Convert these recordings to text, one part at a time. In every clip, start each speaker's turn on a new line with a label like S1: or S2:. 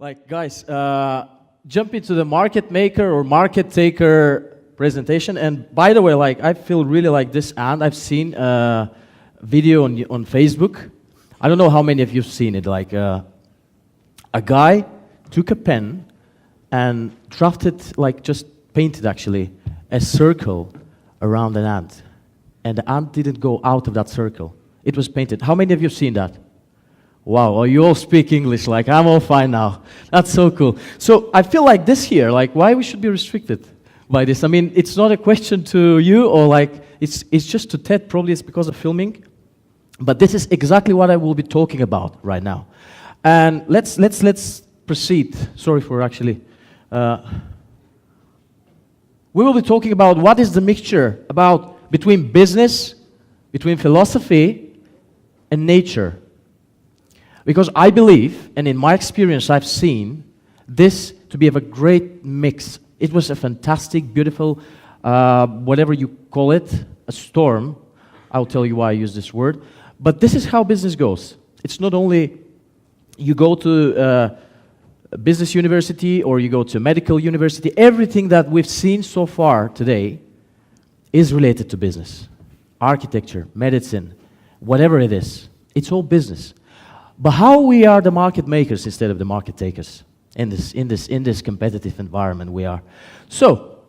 S1: Like, guys, jump into the market maker or market taker presentation. And by the way, like, I feel really like this, and I've seen a video on Facebook. I don't know how many of you've seen it. Like, a guy took a pen and drafted, like, just painted actually, a circle around an ant. And the ant didn't go out of that circle. It was painted. How many of you have seen that? Wow, well, you all speak English, like, I'm all fine now. That's so cool. So I feel like this here, like, why we should be restricted by this? I mean, it's not a question to you, or like, it's just to TED, probably it's because of filming. But this is exactly what I will be talking about right now. And let's proceed. Sorry for actually. We will be talking about what is the mixture between business, between philosophy, and nature. Because I believe, and in my experience I've seen, this to be of a great mix. It was a fantastic, beautiful, whatever you call it, a storm. I'll tell you why I use this word. But this is how business goes. It's not only you go to a business university or you go to a medical university. Everything that we've seen so far today is related to business. Architecture, medicine, whatever it is. It's all business. But how we are the market makers instead of the market takers in this competitive environment we are. So,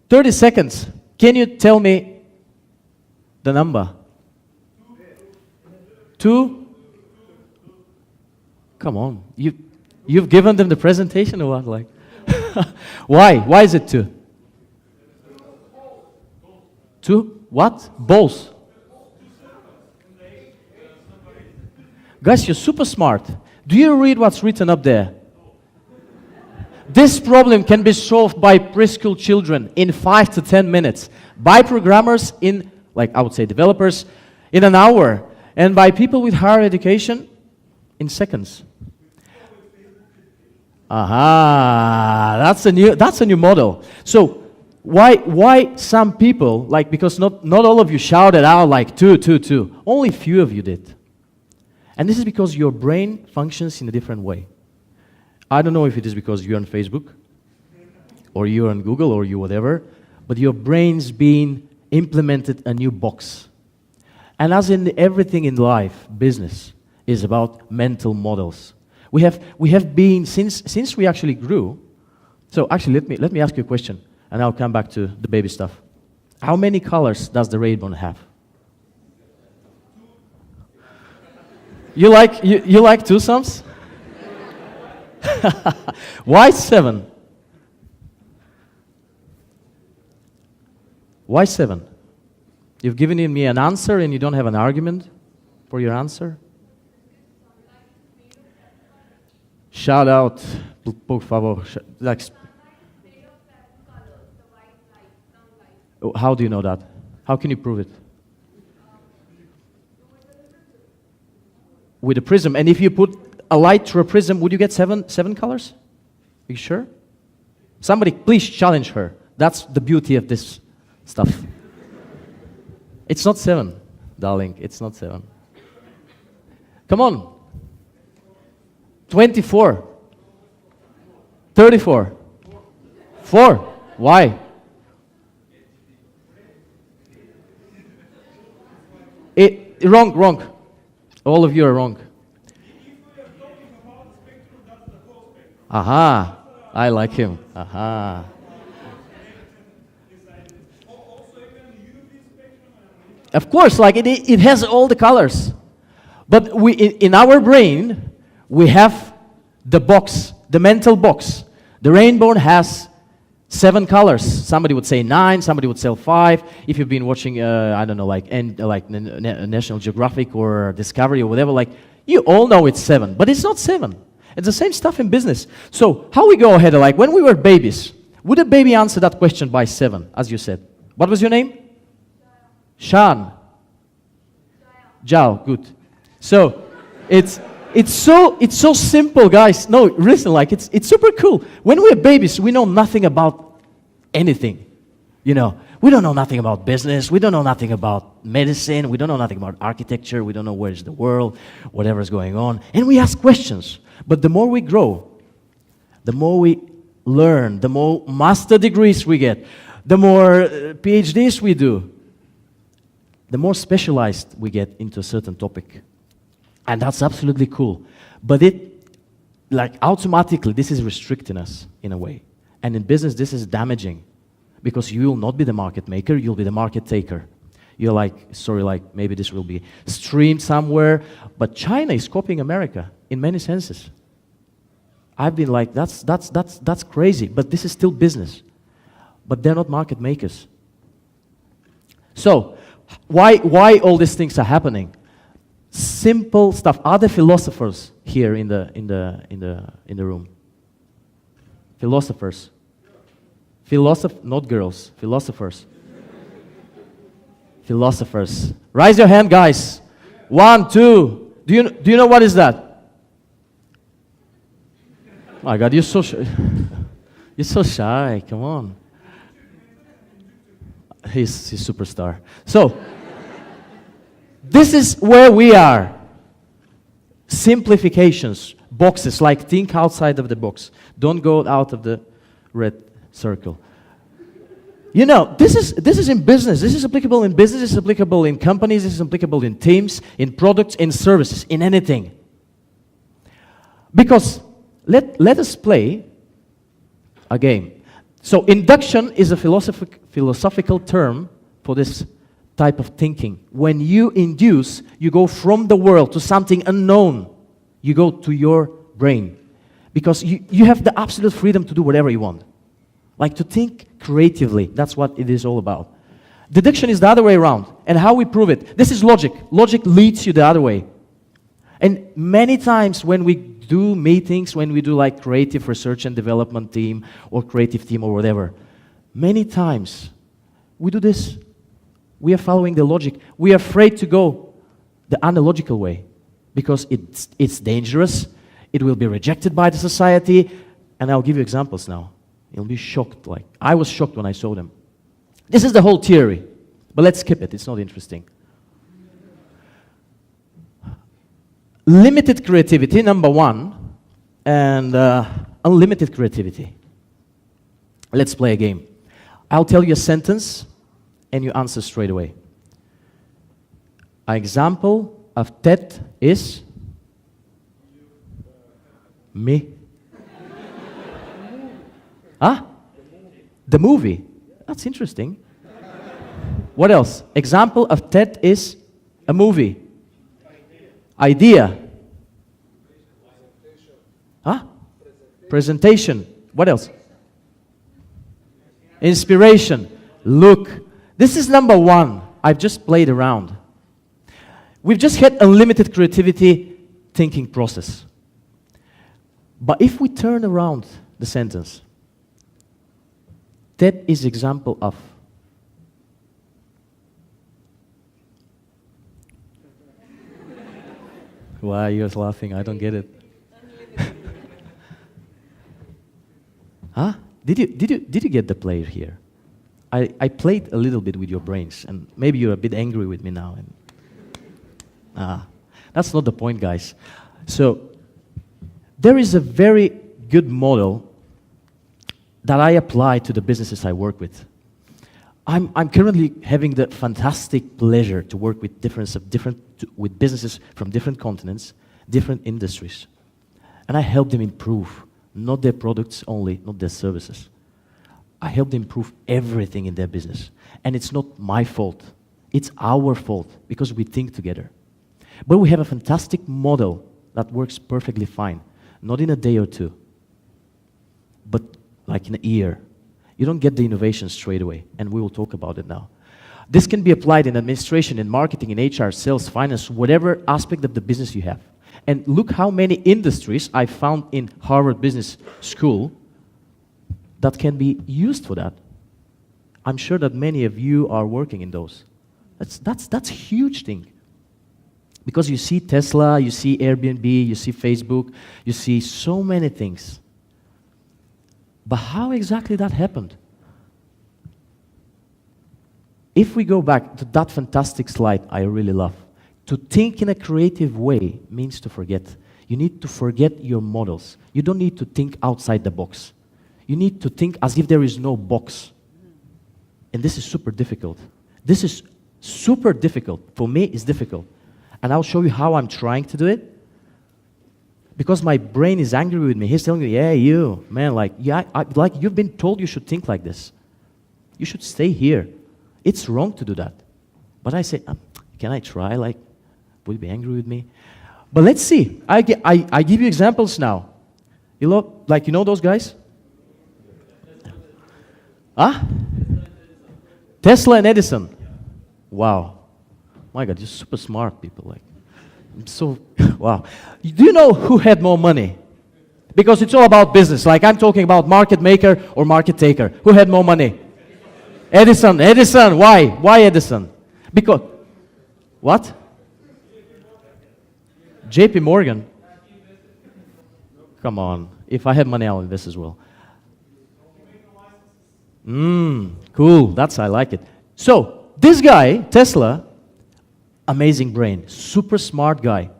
S1: 30 seconds. Can you tell me the number? 2? Come on. You've given them the presentation or what? Like, why? Why is it 2? 2? What? Balls. Guys, you're super smart. Do you read what's written up there? This problem can be solved by preschool children in 5 to 10 minutes, by programmers in, like I would say developers, in an hour, and by people with higher education in seconds. Aha, that's a new model. So why some people, like, because not all of you shouted out like 2. Only few of you did. And this is because your brain functions in a different way. I don't know if it is because you're on Facebook, or you're on Google, or you whatever, but your brain's being implemented a new box. And as in everything in life, business is about mental models. We have been, since we actually grew, so actually let me ask you a question, and I'll come back to the baby stuff. How many colors does the rainbow have? You like two sums? Why 7? Why 7? You've given me an answer and you don't have an argument for your answer? Shout out, por favor. How do you know that? How can you prove it? With a prism. And if you put a light through a prism, would you get seven colors? Are you sure? Somebody please challenge her. That's the beauty of this stuff. It's not 7, darling. It's not 7. Come on. 24. 34. 4. Why? Wrong. All of you are wrong. Aha. I like him. Aha. Of course, like it has all the colors. But in our brain, we have the box, the mental box. The rainbow has 7 colors. Somebody would say 9, somebody would say 5. If you've been watching, I don't know, like National Geographic or Discovery or whatever, like, you all know it's 7, but it's not 7. It's the same stuff in business. So how we go ahead, like when we were babies, would a baby answer that question by 7, as you said? What was your name? Shan. Jao, good. So it's so simple, guys. No, listen, like it's super cool. When we're babies, we know nothing about anything. You know, We don't know nothing about business. We don't know nothing about medicine. We don't know nothing about architecture. We don't know where is the world, whatever is going on. And we ask questions. But the more we grow, the more we learn, the more master degrees we get, the more PhDs we do, the more specialized we get into a certain topic. And that's absolutely cool. But automatically, this is restricting us in a way. And in business, this is damaging. Because you will not be the market maker, you'll be the market taker. You're maybe this will be streamed somewhere, but China is copying America in many senses. I've been like, that's crazy, but this is still business. But they're not market makers. So, why all these things are happening? Simple stuff. Are there philosophers here in the room? Philosophers. Not girls, philosophers. Philosophers. Raise your hand, guys. 1, 2. Do you know what is that? My God, you're so shy. You're so shy. Come on. He's superstar. So, this is where we are. Simplifications, boxes, like think outside of the box. Don't go out of the red circle. You know, this is in business. This is applicable in business. This is applicable in companies. This is applicable in teams, in products, in services, in anything. Because let us play a game. So induction is a philosophical term for this type of thinking. When you induce, you go from the world to something unknown. You go to your brain. Because you have the absolute freedom to do whatever you want. Like to think creatively. That's what it is all about. Deduction is the other way around. And how we prove it? This is logic. Logic leads you the other way. And many times when we do meetings, when we do like creative research and development team or creative team or whatever, many times we do this. We are following the logic. We are afraid to go the analogical way because it's dangerous. It will be rejected by the society. And I'll give you examples now. You'll be shocked. Like I was shocked when I saw them. This is the whole theory. But let's skip it. It's not interesting. Limited creativity, number one, and unlimited creativity. Let's play a game. I'll tell you a sentence, and you answer straight away. An example of TED is me. Huh? The movie. That's interesting. What else? Example of TED is a movie. Idea. Huh? Presentation. What else? Inspiration. Look. This is number one. I've just played around. We've just had unlimited creativity thinking process. But if we turn around the sentence, that is example of. Why are you guys laughing? I don't get it. Huh? Did you get the player here? I played a little bit with your brains, and maybe you're a bit angry with me now. That's not the point, guys. So there is a very good model that I apply to the businesses I work with. I'm currently having the fantastic pleasure to work with with businesses from different continents, different industries. And I help them improve, not their products only, not their services. I help them improve everything in their business. And it's not my fault. It's our fault because we think together. But we have a fantastic model that works perfectly fine. Not in a day or two, but like in a year. You don't get the innovation straight away, and we will talk about it now. This can be applied in administration, in marketing, in HR, sales, finance, whatever aspect of the business you have. And look how many industries I found in Harvard Business School that can be used for that. I'm sure that many of you are working in those. That's a huge thing. Because you see Tesla, you see Airbnb, you see Facebook, you see so many things. But how exactly that happened? If we go back to that fantastic slide I really love, to think in a creative way means to forget. You need to forget your models. You don't need to think outside the box. You need to think as if there is no box. And this is super difficult. This is super difficult. For me, it's difficult. And I'll show you how I'm trying to do it. Because my brain is angry with me. He's telling me, yeah, you, man, like you've been told you should think like this. You should stay here. It's wrong to do that. But I say, can I try? Like, will you be angry with me? But let's see. I give you examples now. You know those guys? Huh? Tesla and Edison. Wow. My God, you're super smart people. Like, I'm so, wow. Do you know who had more money? Because it's all about business. Like I'm talking about market maker or market taker. Who had more money? Edison. Edison. Why? Why Edison? Because, what? JP Morgan. Come on. If I had money, I'll invest as well. Cool. I like it. So, this guy, Tesla, amazing brain, super smart guy.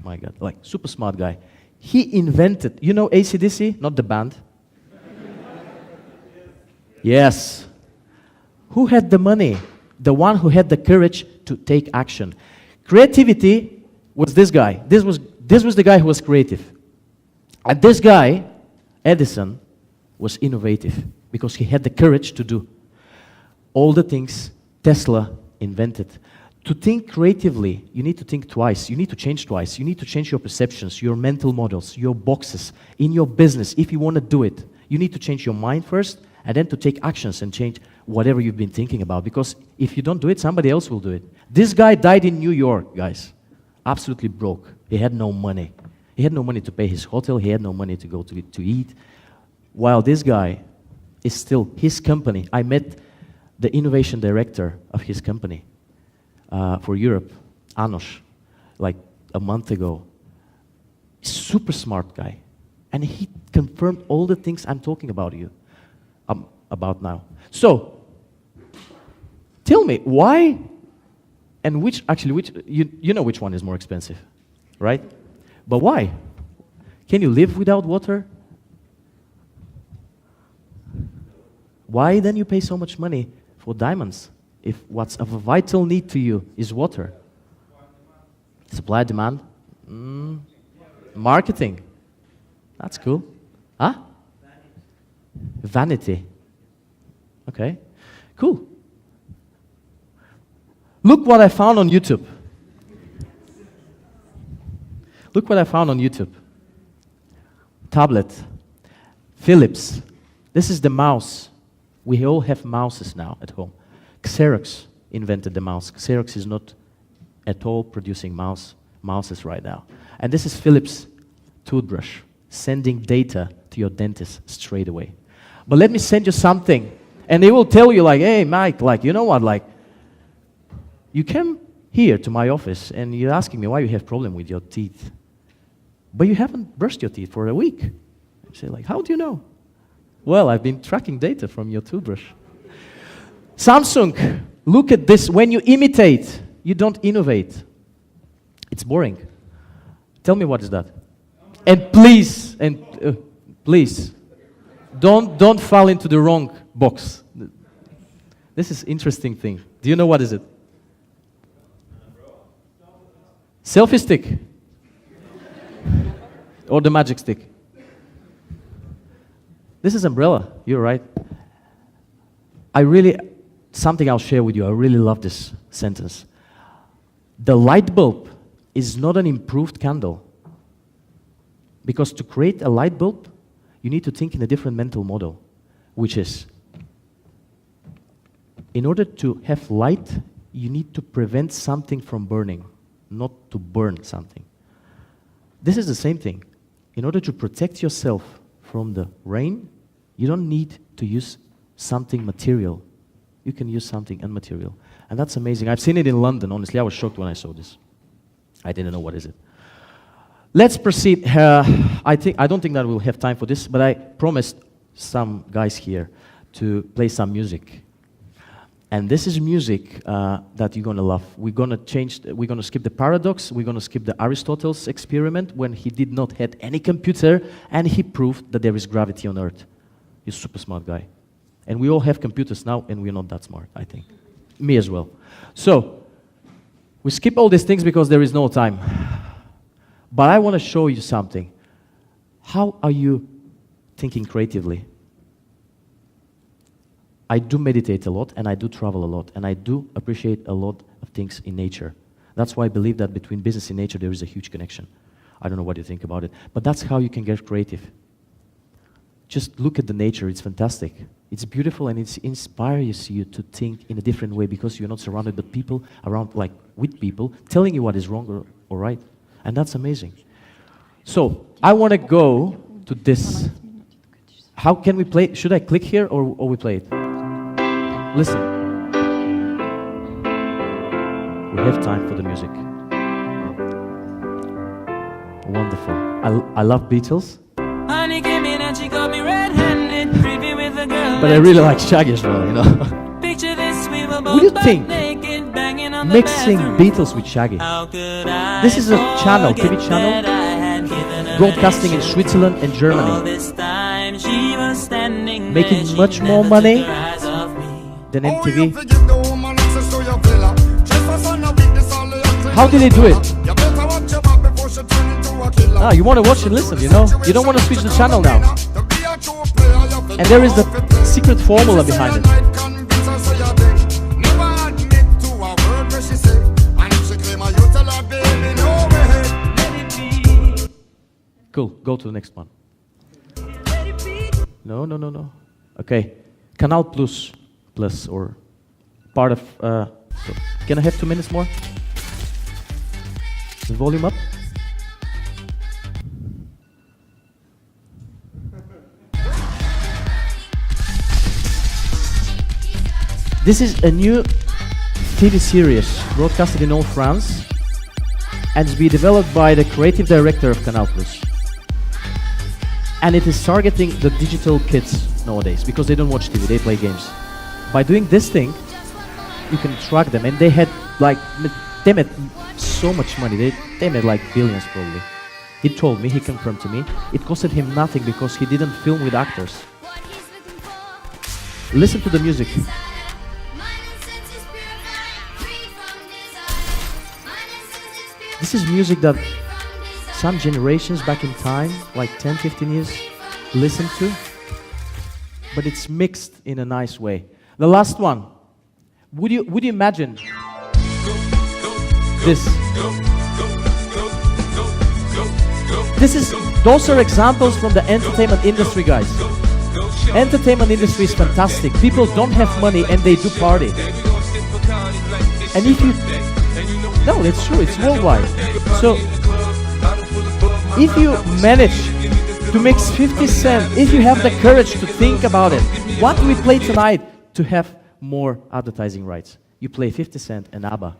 S1: My God, like super smart guy. He invented, you know AC/DC? Not the band. Yes. Who had the money? The one who had the courage to take action. Creativity was this guy. This was the guy who was creative. And this guy, Edison, was innovative because he had the courage to do all the things Tesla invented. To think creatively, you need to think twice. You need to change twice. You need to change your perceptions, your mental models, your boxes. In your business, if you want to do it, you need to change your mind first and then to take actions and change whatever you've been thinking about. Because if you don't do it, somebody else will do it. This guy died in New York, guys. Absolutely broke. He had no money. He had no money to pay his hotel. He had no money to go to eat. While this guy is still his company. I met the innovation director of his company for Europe, Anos, like a month ago. Super smart guy. And he confirmed all the things I'm talking about about now. So, tell me, why and which you know which one is more expensive, right? But why? Can you live without water? Why then you pay so much money for diamonds if what's of a vital need to you is water? Supply, demand? Marketing. That's cool. Huh? Vanity. Okay, cool. Look what I found on YouTube. Look what I found on YouTube. Tablet. Philips. This is the mouse. We all have mouses now at home. Xerox invented the mouse. Xerox is not at all producing mouses right now. And this is Philips toothbrush, sending data to your dentist straight away. But let me send you something. And they will tell you like, hey, Mike, like, you know what, like, you came here to my office and you're asking me why you have problem with your teeth. But you haven't brushed your teeth for a week. I say like, how do you know? Well, I've been tracking data from your toothbrush. Samsung, look at this. When you imitate, you don't innovate. It's boring. Tell me what is that? And please, please, don't fall into the wrong box. This is interesting thing. Do you know what is it? Selfie stick. Or the magic stick. This is umbrella. You're right. Something I'll share with you. I really love this sentence. The light bulb is not an improved candle. Because to create a light bulb, you need to think in a different mental model, which is, in order to have light, you need to prevent something from burning, not to burn something. This is the same thing. In order to protect yourself from the rain, you don't need to use something material. You can use something immaterial. And that's amazing. I've seen it in London. Honestly, I was shocked when I saw this. I didn't know what is it. Let's proceed. I don't think that we'll have time for this, but I promised some guys here to play some music. And this is music that you're gonna love. We're gonna skip the paradox, we're gonna skip the Aristotle's experiment when he did not have any computer and he proved that there is gravity on Earth. He's a super smart guy. And we all have computers now and we're not that smart, I think. Me as well. So, we skip all these things because there is no time. But I wanna show you something. How are you thinking creatively? I do meditate a lot, and I do travel a lot, and I do appreciate a lot of things in nature. That's why I believe that between business and nature there is a huge connection. I don't know what you think about it, but that's how you can get creative. Just look at the nature, it's fantastic. It's beautiful and it inspires you to think in a different way because you're not surrounded by people around, like with people, telling you what is wrong or right. And that's amazing. So, I want to go to this. How can we play? Should I click here or we play it? Listen. We have time for the music. Wonderful. I love Beatles. But I really like Shaggy as well, you know. What do you think? Mixing Beatles with Shaggy. This is a channel, TV channel, broadcasting in Switzerland and Germany. Making much more money than MTV. How did they do it? Ah, you want to watch and listen, you know? You don't want to switch the channel now. And there is a secret formula behind it. Cool, go to the next one. No. Okay, Canal Plus, or part of, so can I have 2 minutes more? The volume up? This is a new TV series broadcasted in all France and it's being developed by the creative director of Canal Plus. And it is targeting the digital kids nowadays because they don't watch TV, they play games. By doing this thing, you can track them, and they had they made so much money. They made like billions probably. He told me, he confirmed to me, it costed him nothing because he didn't film with actors. Listen to the music. This is music that some generations back in time, like 10, 15 years, listened to, but it's mixed in a nice way. The last one, would you imagine this? Those are examples from the entertainment industry, guys. Entertainment industry is fantastic. People don't have money and they do party. And if you, no, it's true, it's worldwide. So, if you manage to mix 50 Cent, if you have the courage to think about it, what do we play tonight to have more advertising rights? You play 50 Cent and ABBA.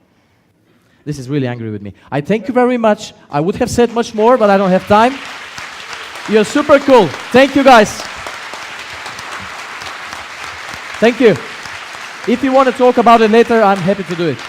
S1: This is really angry with me. I thank you very much. I would have said much more, but I don't have time. You're super cool. Thank you, guys. Thank you. If you want to talk about it later, I'm happy to do it.